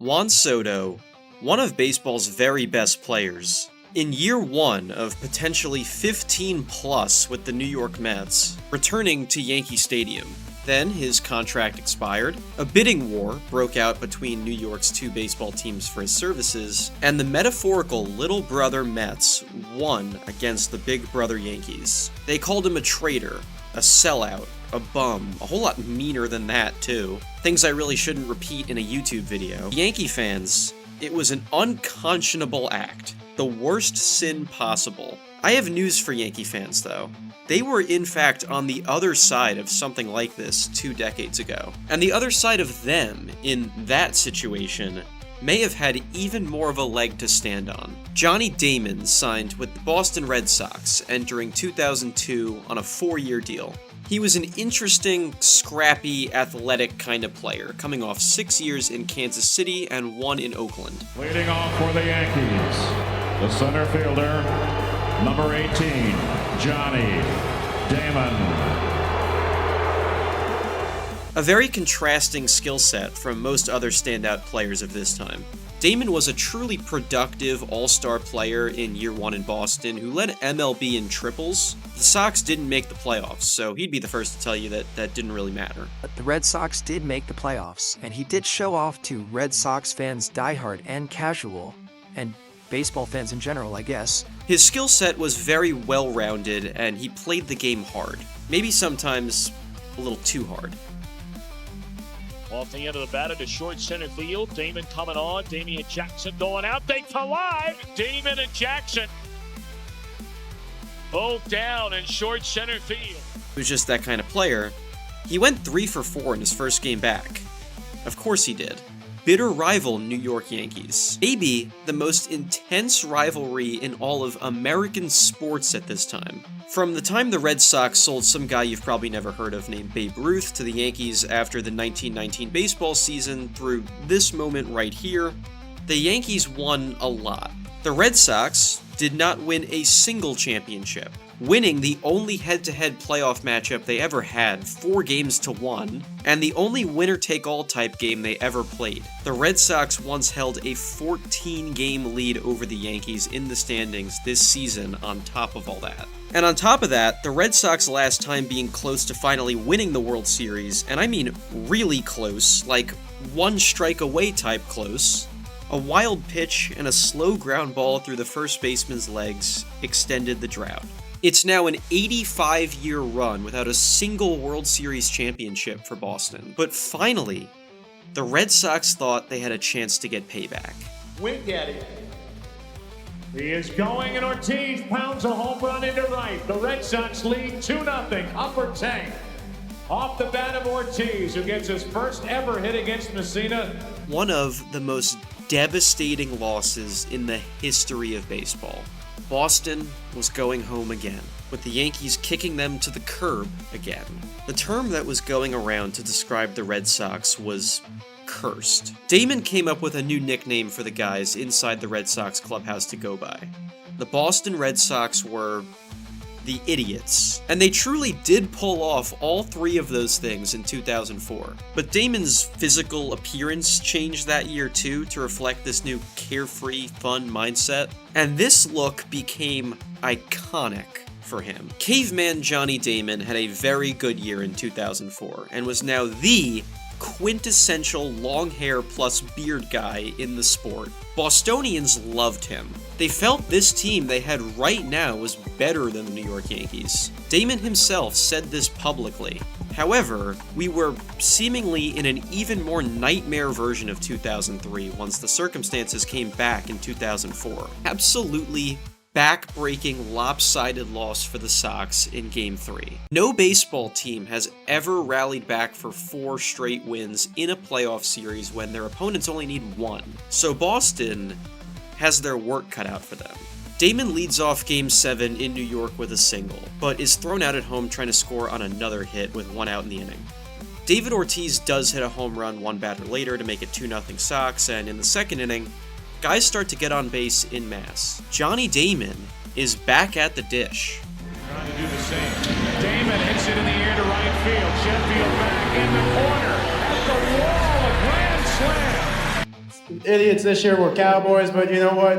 Juan Soto, one of baseball's very best players, in year one of potentially 15 plus with the New York Mets, returning to Yankee Stadium. Then his contract expired, a bidding war broke out between New York's two baseball teams for his services, and the metaphorical little brother Mets won against the big brother Yankees. They called him a traitor, a sellout, a bum, a whole lot meaner than that too. Things I really shouldn't repeat in a YouTube video. Yankee fans, it was an unconscionable act. The worst sin possible. I have news for Yankee fans though. They were in fact on the other side of something like this 2 decades ago. And the other side of them, in that situation, may have had even more of a leg to stand on. Johnny Damon signed with the Boston Red Sox entering 2002 on a 4-year deal. He was an interesting, scrappy, athletic kind of player, coming off 6 years in Kansas City and 1 in Oakland. Leading off for the Yankees, the center fielder, number 18, Johnny Damon. A very contrasting skill set from most other standout players of this time. Damon was a truly productive all-star player in year 1 in Boston who led MLB in triples. The Sox didn't make the playoffs, so he'd be the first to tell you that that didn't really matter. But the Red Sox did make the playoffs, and he did show off to Red Sox fans, diehard and casual, and baseball fans in general, I guess. His skill set was very well-rounded, and he played the game hard. Maybe sometimes a little too hard. Off the end of the batter to short center field. Damon coming on. Damian Jackson going out. They collide. Damon and Jackson both down in short center field. He was just that kind of player. He went 3 for 4 in his first game back. Of course he did. Bitter rival New York Yankees. Maybe the most intense rivalry in all of American sports at this time. From the time the Red Sox sold some guy you've probably never heard of named Babe Ruth to the Yankees after the 1919 baseball season through this moment right here, the Yankees won a lot. The Red Sox did not win a single championship, winning the only head-to-head playoff matchup they ever had 4-1, and the only winner-take-all type game they ever played. The Red Sox once held a 14-game lead over the Yankees in the standings this season on top of all that. And on top of that, the Red Sox last time being close to finally winning the World Series, and I mean really close, like 1 strike away type close, a wild pitch and a slow ground ball through the first baseman's legs extended the drought. It's now an 85-year run without a single World Series championship for Boston. But finally, the Red Sox thought they had a chance to get payback. Wink at it. He is going, and Ortiz pounds a home run into right. The Red Sox lead 2-0. Upper tank. Off the bat of Ortiz, who gets his first ever hit against Messina. One of the most devastating losses in the history of baseball. Boston was going home again, with the Yankees kicking them to the curb again. The term that was going around to describe the Red Sox was cursed. Damon came up with a new nickname for the guys inside the Red Sox clubhouse to go by. The Boston Red Sox were the idiots, and they truly did pull off all 3 of those things in 2004. But Damon's physical appearance changed that year too to reflect this new carefree, fun mindset, and this look became iconic for him. Caveman Johnny Damon had a very good year in 2004, and was now the quintessential long hair plus beard guy in the sport. Bostonians loved him. They felt this team they had right now was better than the New York Yankees. Damon himself said this publicly. However, we were seemingly in an even more nightmare version of 2003 once the circumstances came back in 2004. Absolutely back-breaking, lopsided loss for the Sox in Game 3. No baseball team has ever rallied back for 4 straight wins in a playoff series when their opponents only need 1. So Boston has their work cut out for them. Damon leads off Game 7 in New York with a single, but is thrown out at home trying to score on another hit with 1 out in the inning. David Ortiz does hit a home run 1 batter later to make it 2-0 Sox, and in the second inning, guys start to get on base en masse. Johnny Damon is back at the dish. Trying to do the same. Damon hits it in the air to right field. Sheffield back in the corner. At the wall, a grand slam. idiots this year were Cowboys, but you know what?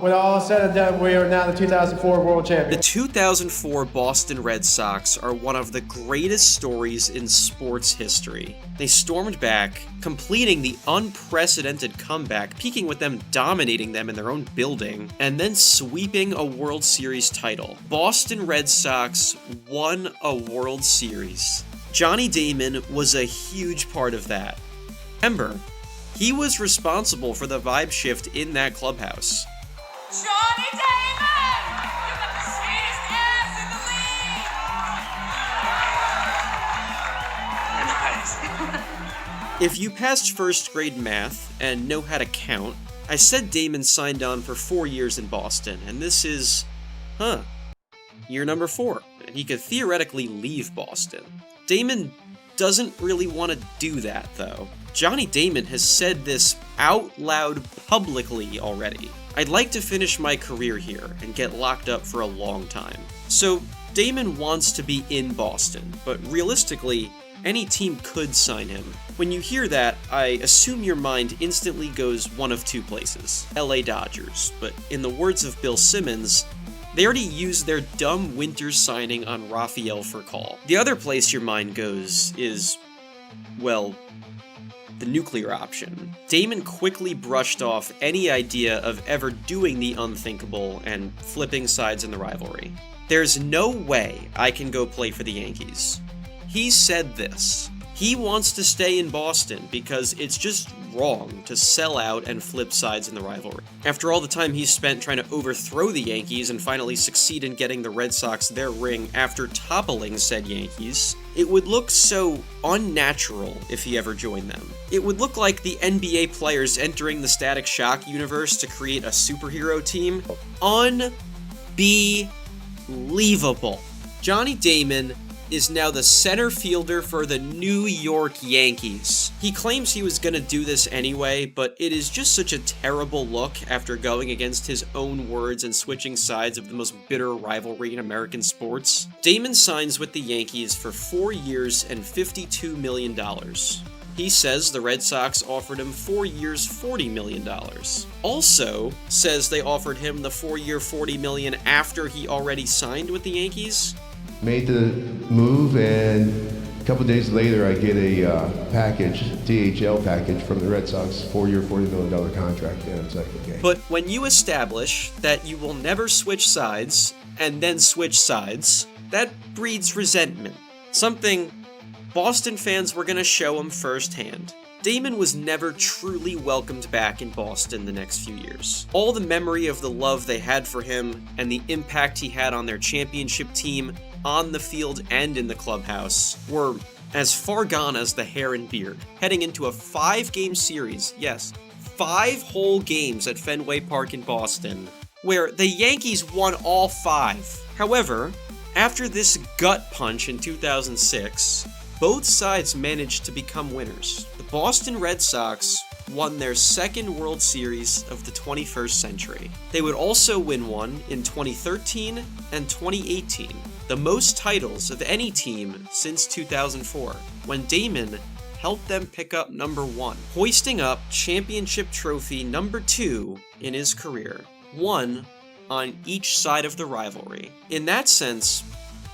When all is said and done, we are now the 2004 world The champions. 2004 Boston Red Sox are one of the greatest stories in sports history. They stormed back, completing the unprecedented comeback, peaking with them dominating them in their own building, and then sweeping a World Series title. Boston Red Sox won a World Series. Johnny Damon was a huge part of that. Remember, he was responsible for the vibe shift in that clubhouse. Johnny Damon! You got the sweetest ass in the league! Nice. If you passed first grade math and know how to count, I said Damon signed on for 4 years in Boston, and this is, year number 4. And he could theoretically leave Boston. Damon doesn't really want to do that, though. Johnny Damon has said this out loud publicly already. I'd like to finish my career here and get locked up for a long time. So Damon wants to be in Boston, but realistically, any team could sign him. When you hear that, I assume your mind instantly goes one of two places: LA Dodgers, but in the words of Bill Simmons, they already used their dumb winter signing on Rafael Furcal. The other place your mind goes is, well, the nuclear option. Damon quickly brushed off any idea of ever doing the unthinkable and flipping sides in the rivalry. There's no way I can go play for the Yankees. He said this. He wants to stay in Boston because it's just wrong to sell out and flip sides in the rivalry. After all the time he's spent trying to overthrow the Yankees and finally succeed in getting the Red Sox their ring after toppling said Yankees, it would look so unnatural if he ever joined them. It would look like the NBA players entering the Static Shock universe to create a superhero team. Unbelievable. Johnny Damon is now the center fielder for the New York Yankees. He claims he was gonna do this anyway, but it is just such a terrible look after going against his own words and switching sides of the most bitter rivalry in American sports. Damon signs with the Yankees for 4 years and $52 million. He says the Red Sox offered him 4 years, $40 million. Also says they offered him the 4-year $40 million after he already signed with the Yankees. Made the move, and a couple days later I get a package, DHL package from the Red Sox, 4-year, $40 million contract, and it's like, okay. But when you establish that you will never switch sides, and then switch sides, that breeds resentment. Something Boston fans were going to show him firsthand. Damon was never truly welcomed back in Boston the next few years. All the memory of the love they had for him, and the impact he had on their championship team, on the field and in the clubhouse, were as far gone as the hair and beard, heading into a 5-game series, yes, 5 whole games at Fenway Park in Boston, where the Yankees won all 5. However, after this gut punch in 2006, both sides managed to become winners. The Boston Red Sox won their second World Series of the 21st century. They would also win one in 2013 and 2018, the most titles of any team since 2004, when Damon helped them pick up number 1, hoisting up championship trophy number 2 in his career, one on each side of the rivalry. In that sense,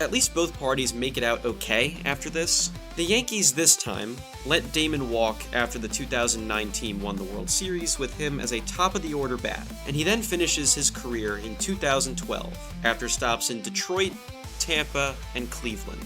at least both parties make it out okay after this. The Yankees this time let Damon walk after the 2009 team won the World Series with him as a top-of-the-order bat, and he then finishes his career in 2012 after stops in Detroit, Tampa, and Cleveland.